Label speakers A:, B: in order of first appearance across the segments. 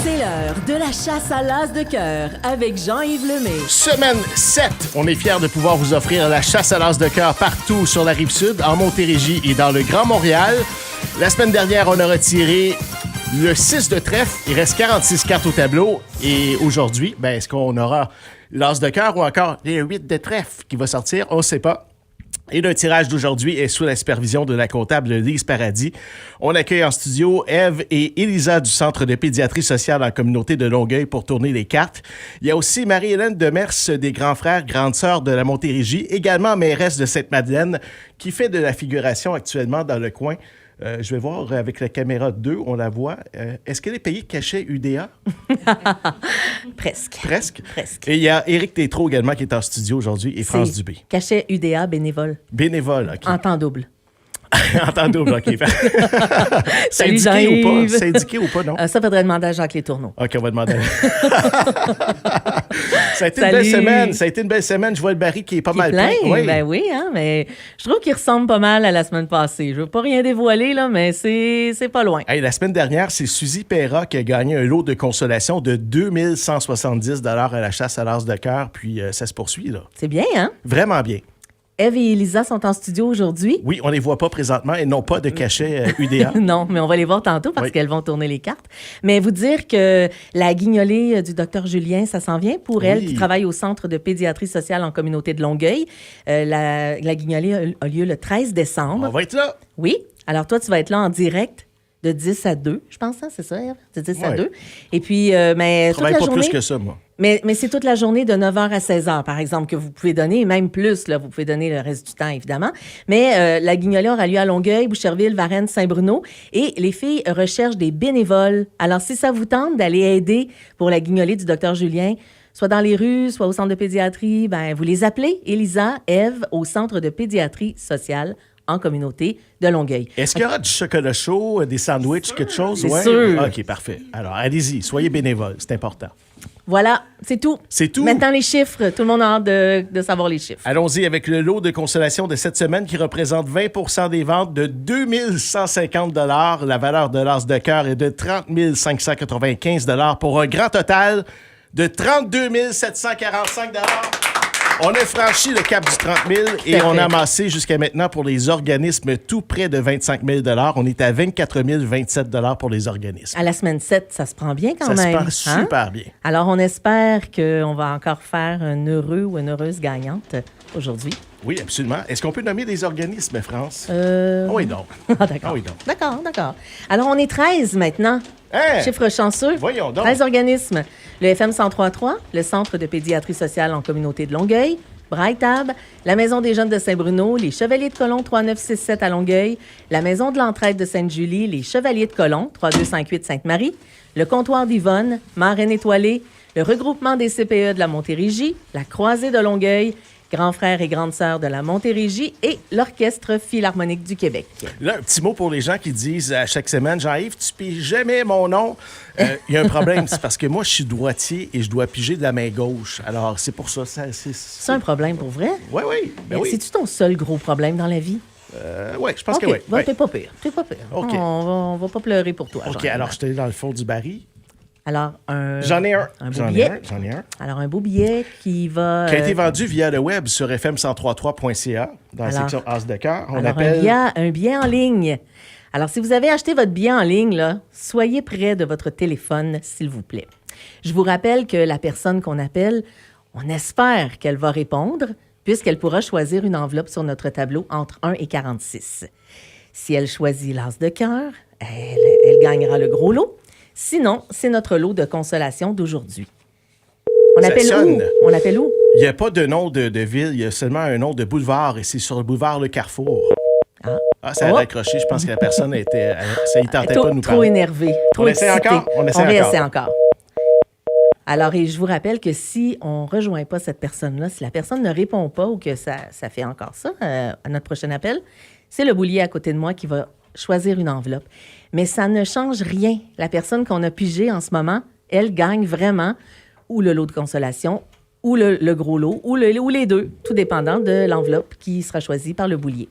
A: C'est l'heure de la chasse à l'as de cœur avec Jean-Yves Lemay.
B: Semaine 7, on est fiers de pouvoir vous offrir la chasse à l'as de cœur partout sur la Rive-Sud, en Montérégie et dans le Grand Montréal. La semaine dernière, on a retiré le 6 de trèfle. Il reste 46 cartes au tableau. Et aujourd'hui, est-ce qu'on aura l'as de cœur ou encore les 8 de trèfle qui va sortir? On ne sait pas. Et le tirage d'aujourd'hui est sous la supervision de la comptable Lise Paradis. On accueille en studio Ève et Elisa du Centre de pédiatrie sociale en communauté de Longueuil pour tourner les cartes. Il y a aussi Marie-Hélène Demers des Grands Frères, grande sœur de la Montérégie, également mairesse de Sainte-Madeleine, qui fait de la figuration actuellement dans le coin. Je vais voir avec la caméra 2, on la voit. Est-ce qu'elle est payée cachet UDA?
C: Presque.
B: Presque?
C: Presque.
B: Et il y a Éric Tétrault également qui est en studio aujourd'hui et France Dubé.
C: Cachet UDA bénévole.
B: Bénévole, OK.
C: En temps double.
B: En temps double, OK.
C: Salut,
B: Syndiqué ou pas?
C: Jean-Yves.
B: Syndiqué ou pas, non?
C: Ça, faudrait demander à Jacques Les Tourneaux.
B: OK, on va demander. Ça a été une
C: Salut.
B: belle semaine. Ça a été une belle semaine. Je vois le baril qui est pas mal plein.
C: Oui. Ben oui, hein, mais je trouve qu'il ressemble pas mal à la semaine passée. Je veux pas rien dévoiler, là, mais c'est pas loin.
B: Hey, la semaine dernière, c'est Suzy Perra qui a gagné un lot de consolation de 2170 $ à la chasse à l'as de cœur. Puis ça se poursuit, là.
C: C'est bien, hein?
B: Vraiment bien.
C: Ève et Elisa sont en studio aujourd'hui.
B: Oui, on les voit pas présentement et non pas de cachet UDA.
C: Non, mais on va les voir tantôt parce
B: Oui.
C: qu'elles vont tourner les cartes. Mais vous dire que la guignolée du docteur Julien, ça s'en vient pour elle
B: Oui.
C: qui travaille au Centre de pédiatrie sociale en communauté de Longueuil. La guignolée a lieu le 13 décembre.
B: On va être là.
C: Oui. Alors, toi, tu vas être là en direct de 10 à 2, je pense, hein, c'est ça, Ève? De 10 à
B: Ouais.
C: 2. Et puis, mais
B: Je
C: toute la
B: travaille pas
C: journée...
B: plus que ça, moi.
C: Mais c'est toute la journée de 9h à 16h, par exemple, que vous pouvez donner, et même plus, là, vous pouvez donner le reste du temps, évidemment. Mais la guignolée aura lieu à Longueuil, Boucherville, Varennes, Saint-Bruno, et les filles recherchent des bénévoles. Alors, si ça vous tente d'aller aider pour la guignolée du docteur Julien, soit dans les rues, soit au centre de pédiatrie, vous les appelez, Elisa, Ève, au Centre de pédiatrie sociale en communauté de Longueuil.
B: Est-ce qu'il y aura du chocolat chaud, des sandwichs, quelque chose?
C: C'est sûr.
B: OK, parfait. Alors, allez-y, soyez bénévoles, c'est important.
C: Voilà, c'est tout.
B: C'est tout?
C: Maintenant, les chiffres. Tout le monde a hâte de savoir les chiffres.
B: Allons-y avec le lot de consolation de cette semaine qui représente 20 % des ventes de 2150 $. La valeur de l'as de cœur est de 30 595 $ pour un grand total de 32 745 $. On a franchi le cap du 30 000 et on a amassé jusqu'à maintenant pour les organismes tout près de 25 000 $. On est à 24 027 $ pour les organismes.
C: À la semaine 7, ça se prend bien quand
B: Ça se
C: même.
B: passe
C: hein?
B: super bien.
C: Alors, on espère qu'on va encore faire un heureux ou une heureuse gagnante aujourd'hui.
B: Oui, absolument. Est-ce qu'on peut nommer des organismes, France? Oui, donc.
C: Ah, d'accord.
B: Ah oui, donc.
C: D'accord. Alors, on est 13 maintenant.
B: Hein?
C: Chiffre chanceux.
B: Voyons donc.
C: 13 organismes. Le FM 103.3, le Centre de pédiatrie sociale en communauté de Longueuil, Braille-Tab, la Maison des jeunes de Saint-Bruno, les Chevaliers de Colomb 3967 à Longueuil, la Maison de l'Entraide de Sainte-Julie, les Chevaliers de Colomb 3258 Sainte-Marie, le Comptoir d'Yvonne, Marraine étoilée, le regroupement des CPE de la Montérégie, la Croisée de Longueuil, Grands frères et grandes sœurs de la Montérégie et l'Orchestre philharmonique du Québec.
B: Là, un petit mot pour les gens qui disent à chaque semaine, Jean-Yves, tu piges jamais mon nom. Il y a un problème, c'est parce que moi, je suis droitier et je dois piger de la main gauche. Alors, c'est pour ça.
C: C'est un problème pour vrai?
B: Oui, oui. Ben oui.
C: C'est-tu ton seul gros problème dans la vie?
B: Oui, je pense
C: OK,
B: que oui.
C: bah,
B: Ouais.
C: t'es pas pire. T'es pas pire.
B: OK.
C: On va pas pleurer pour toi.
B: OK,
C: Jean-Yves.
B: alors je suis allé dans le fond du baril.
C: Alors,
B: J'en ai un.
C: Un beau
B: J'en ai
C: billet.
B: un. J'en ai un.
C: Alors, un beau billet qui va...
B: Qui a été vendu via le web sur fm1033.ca dans la
C: Alors-
B: section As de cœur. On
C: alors,
B: appelle...
C: un billet en ligne. Alors, si vous avez acheté votre billet en ligne, là, soyez près de votre téléphone, s'il vous plaît. Je vous rappelle que la personne qu'on appelle, on espère qu'elle va répondre, puisqu'elle pourra choisir une enveloppe sur notre tableau entre 1 et 46. Si elle choisit l'as de cœur, elle gagnera le gros lot. Sinon, c'est notre lot de consolation d'aujourd'hui. On
B: Ça
C: appelle où?
B: sonne.
C: On appelle où?
B: Il n'y a pas de nom de ville, il y a seulement un nom de boulevard et c'est sur le boulevard Le Carrefour. Ah, ça a
C: Oh.
B: raccroché. Je pense que la personne était... Ça y tentait pas de nous
C: Trop
B: parler.
C: énervé, trop
B: On essaie
C: excité.
B: encore? On essaie
C: va
B: encore.
C: essayer encore. Alors, et je vous rappelle que si on ne rejoint pas cette personne-là, si la personne ne répond pas ou que ça fait encore ça à notre prochain appel, c'est le boulier à côté de moi qui va choisir une enveloppe. Mais ça ne change rien. La personne qu'on a pigée en ce moment, elle gagne vraiment ou le lot de consolation ou le gros lot ou les deux, tout dépendant de l'enveloppe qui sera choisie par le boulier.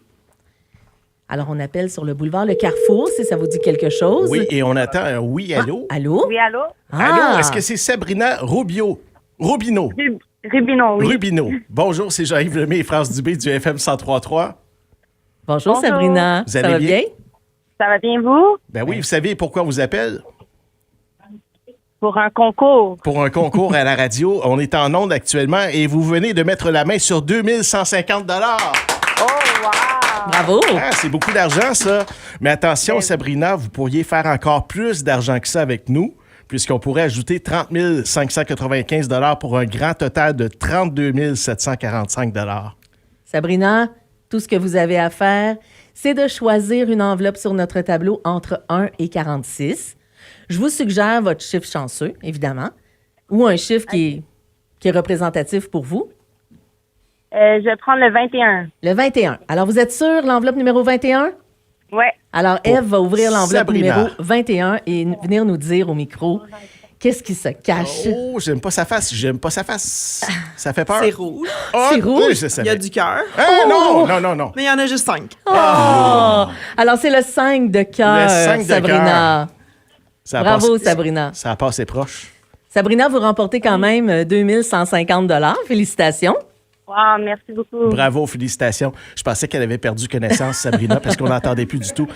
C: Alors, on appelle sur le boulevard Le Carrefour, si ça vous dit quelque chose.
B: Oui, et on attend un oui, allô?
C: Allô?
D: Oui, allô?
B: Allô, est-ce que c'est Sabrina Robineau?
D: Rubino, oui.
B: Rubino. Bonjour, c'est Jean-Yves Lemay et France Dubé du FM 103.3.
C: Bonjour, Sabrina.
B: Vous allez
C: ça va
B: bien?
C: bien?
D: Ça va bien, vous?
B: Ben oui, vous savez pourquoi on vous appelle?
D: Pour un concours.
B: Pour un concours à la radio. On est en onde actuellement et vous venez de mettre la main sur 2150 $.
D: Oh, wow!
C: Bravo!
B: Ah, c'est beaucoup d'argent, ça. Mais attention, Sabrina, vous pourriez faire encore plus d'argent que ça avec nous, puisqu'on pourrait ajouter 30 595 $ pour un grand total de 32 745 $.
C: Sabrina, tout ce que vous avez à faire, c'est de choisir une enveloppe sur notre tableau entre 1 et 46. Je vous suggère votre chiffre chanceux, évidemment, ou un chiffre qui est représentatif pour vous.
D: Je vais prendre le 21.
C: Le 21. Alors, vous êtes sûr, l'enveloppe numéro 21?
D: Ouais.
C: Alors, Ève va ouvrir l'enveloppe
B: Sabrina.
C: numéro 21 et venir nous dire au micro qu'est-ce qui se cache.
B: Oh, j'aime pas sa face. Ça fait peur.
E: C'est rouge.
B: Oh,
C: C'est rouge?
B: oui, je
E: Il y
B: savais.
E: a du cœur.
B: Ah, non.
E: Mais il y en a juste 5.
C: Oh! Alors, c'est le 5 de cœur,
B: Le 5 de
C: Sabrina.
B: Ça a
C: Bravo,
B: passé-
C: Sabrina.
B: Ça a passé proche.
C: Sabrina, vous remportez quand même 2150 $. Félicitations.
D: Wow, merci beaucoup.
B: Bravo, félicitations. Je pensais qu'elle avait perdu connaissance, Sabrina, parce qu'on n'entendait plus du tout.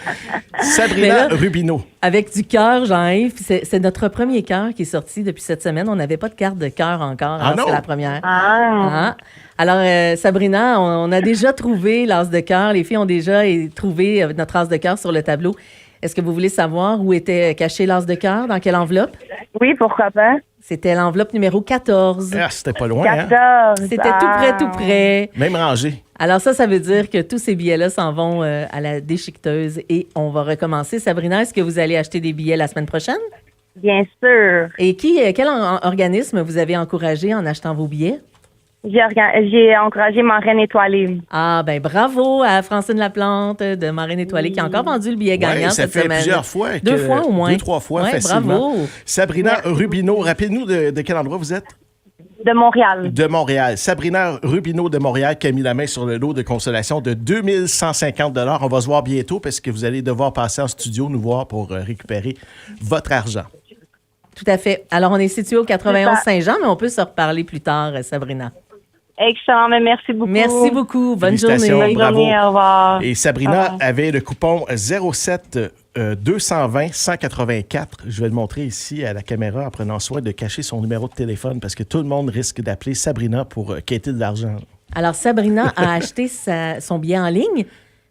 B: Sabrina
C: Mais là-
B: Rubino.
C: Avec du cœur, Jean-Yves, c'est notre premier cœur qui est sorti depuis cette semaine. On n'avait pas de carte de cœur encore.
B: Ah
C: Alors,
B: non?
C: c'est la première.
D: Ah.
C: Ah. Alors, Sabrina, on a déjà trouvé l'as de cœur. Les filles ont déjà trouvé notre as de cœur sur le tableau. Est-ce que vous voulez savoir où était caché l'as de cœur? Dans quelle enveloppe?
D: Oui, pourquoi pas?
C: C'était l'enveloppe numéro 14.
B: Ah, c'était pas loin, hein?
D: 14.
C: C'était tout près, tout près.
B: Même rangé.
C: Alors ça veut dire que tous ces billets-là s'en vont à la déchiqueteuse et on va recommencer. Sabrina, est-ce que vous allez acheter des billets la semaine prochaine?
D: Bien sûr.
C: Et quel organisme vous avez encouragé en achetant vos billets?
D: J'ai encouragé Marraine étoilée.
C: Ah, ben bravo à Francine Laplante de Marraine Étoilée qui a encore vendu le billet gagnant
B: Ouais, ça
C: cette
B: fait
C: semaine.
B: plusieurs fois.
C: 2 fois au moins.
B: 2-3 fois,
C: Ouais,
B: facilement.
C: bravo.
B: Sabrina Rubino, rappelez-nous de quel endroit vous êtes?
D: De Montréal.
B: De Montréal. Sabrina Rubino de Montréal qui a mis la main sur le lot de consolation de 2150 $. On va se voir bientôt parce que vous allez devoir passer en studio nous voir pour récupérer votre argent.
C: Tout à fait. Alors, on est situé au 91
D: C'est ça.
C: Saint-Jean, mais on peut se reparler plus tard, Sabrina.
D: Excellent, mais merci beaucoup.
C: Merci beaucoup. Bonne
B: Félicitations.
C: journée.
D: Bonne
B: Bravo.
D: journée, au revoir.
B: Et
D: Au
B: Sabrina
D: revoir.
B: avait le coupon 07 220 184. Je vais le montrer ici à la caméra en prenant soin de cacher son numéro de téléphone parce que tout le monde risque d'appeler Sabrina pour quêter de l'argent.
C: Alors, Sabrina a acheté son billet en ligne.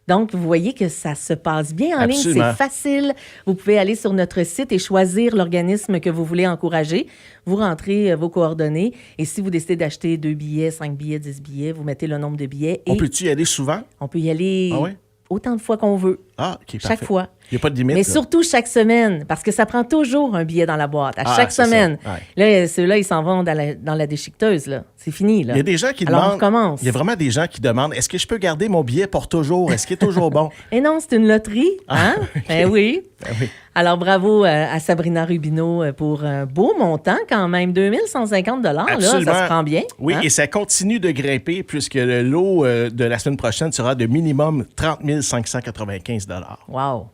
C: Donc, vous voyez que ça se passe bien en
B: Absolument.
C: ligne. C'est facile. Vous pouvez aller sur notre site et choisir l'organisme que vous voulez encourager. Vous rentrez vos coordonnées. Et si vous décidez d'acheter 2 billets, 5 billets, 10 billets, vous mettez le nombre de billets. Et
B: On peut-tu y aller souvent?
C: on peut y aller
B: Ah ouais?
C: autant de fois qu'on veut.
B: Ah, OK,
C: Chaque
B: parfait.
C: fois.
B: Il n'y a pas de limite.
C: Mais
B: là.
C: surtout chaque semaine, parce que ça prend toujours un billet dans la boîte, à
B: Ah,
C: chaque
B: c'est ça,
C: semaine.
B: ouais.
C: Là, ceux-là, ils s'en vont dans la déchiqueteuse, là. C'est fini, là.
B: Il y a des gens qui
C: Alors, on
B: demandent.
C: recommence.
B: Il y a vraiment des gens qui demandent est-ce que je peux garder mon billet pour toujours? Est-ce qu'il est toujours bon?
C: Et non, c'est une loterie, hein? Ben oui.
B: Ben oui.
C: Alors, bravo à Sabrina Rubino pour un beau montant quand même, 2150 $, là, ça
B: Absolument.
C: se prend bien.
B: Oui,
C: hein?
B: et ça continue de grimper puisque le lot de la semaine prochaine sera de minimum 30 595 $.
C: Wow.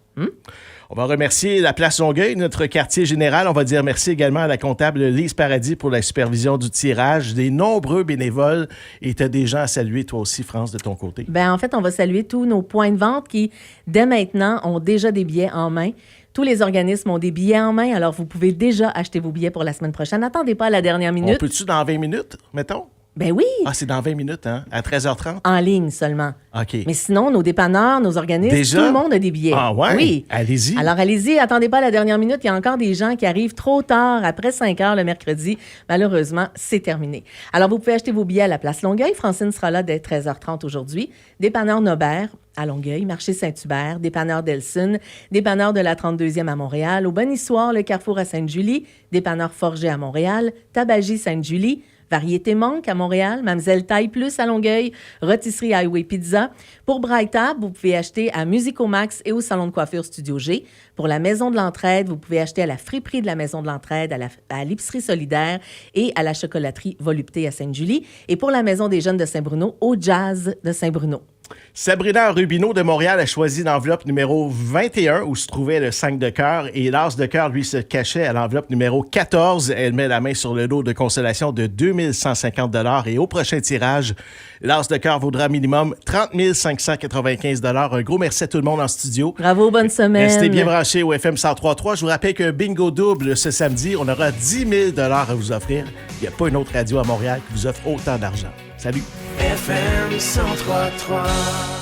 B: On va remercier la Place Longueuil, notre quartier général. On va dire merci également à la comptable Lise Paradis pour la supervision du tirage, des nombreux bénévoles. Et tu as des gens à saluer, toi aussi, France, de ton côté.
C: Ben, en fait, on va saluer tous nos points de vente qui, dès maintenant, ont déjà des billets en main. Tous les organismes ont des billets en main, alors vous pouvez déjà acheter vos billets pour la semaine prochaine. N'attendez pas à la dernière
B: On
C: minute.
B: peut-tu dans 20 minutes, mettons?
C: Ben oui,
B: Ah, c'est dans 20 minutes, hein? À 13h30?
C: en ligne seulement.
B: OK.
C: Mais sinon, nos dépanneurs, nos organismes,
B: Déjà?
C: tout le monde a des billets.
B: Ah ouais?
C: Oui.
B: Allez-y.
C: Alors, allez-y, attendez pas à la dernière minute. Il y a encore des gens qui arrivent trop tard, après 5 heures le mercredi. Malheureusement, c'est terminé. Alors, vous pouvez acheter vos billets à la Place Longueuil. Francine sera là dès 13h30 aujourd'hui. Dépanneur Nobert à Longueuil, Marché Saint-Hubert, Dépanneur Delsun, Dépanneur de la 32e à Montréal, au Bonnissoir, le Carrefour à Sainte-Julie, Dépanneur Forger à Montréal, Tabagie Sainte-Julie, Variété Monk à Montréal, Mamzelle Taille Plus à Longueuil, Rôtisserie Highway Pizza. Pour Braille-Tab, vous pouvez acheter à Musico Max et au Salon de coiffure Studio G. Pour la Maison de l'Entraide, vous pouvez acheter à la friperie de la Maison de l'Entraide, à l'Épicerie Solidaire et à la chocolaterie Volupté à Sainte-Julie. Et pour la Maison des Jeunes de Saint-Bruno, au Jazz de Saint-Bruno.
B: Sabrina Rubino de Montréal a choisi l'enveloppe numéro 21 où se trouvait le 5 de cœur et l'as de cœur, lui, se cachait à l'enveloppe numéro 14. Elle met la main sur le lot de consolation de 2150 $ et au prochain tirage, l'as de cœur vaudra minimum 30 595 $. Un gros merci à tout le monde en studio.
C: Bravo, bonne semaine.
B: Restez bien branchés au FM 103.3. Je vous rappelle qu'un bingo double ce samedi, on aura 10 000 $ à vous offrir. Il n'y a pas une autre radio à Montréal qui vous offre autant d'argent. Salut!
E: FM 103.3